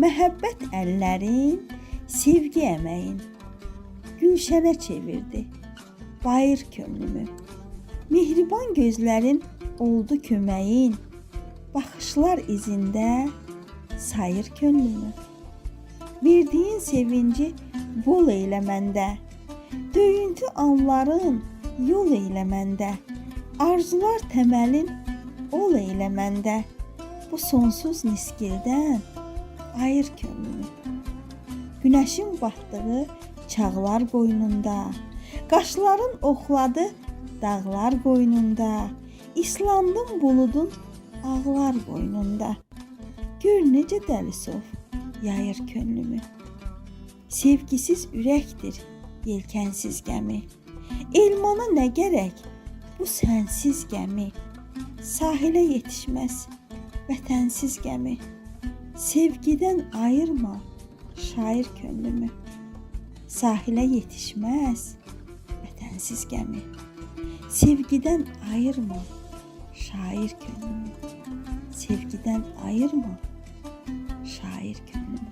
Məhəbbət əllərin, sevgi əməyin gülşənə çevirdi bayır könlümü. Mehriban gözlərin oldu köməyin, baxışlar izində sayır könlümü. Verdiyin sevinci bol eylə məndə, döyüntü anların yol eylə məndə, arzular təməlin ol eylə məndə, bu sonsuz nisgildən ayır könlümü. Günəşin batdığı çağlar qoynunda, qaşların oxladı dağlar qoynunda, islandım buludun ağlar qoynunda. Gör necə dəlisov yayır könlümü. Sevgisiz ürəkdir yelkənsiz gəmi, elmana nə gərək bu sənsiz gəmi, sahilə yetişməz vətənsiz gəmi, sevgidən ayırma şair könlümü. Sahilə yetişməz vətənsiz gəmi, sevgidən ayırma şair könlümü. Sevgidən ayırma şair könlümü.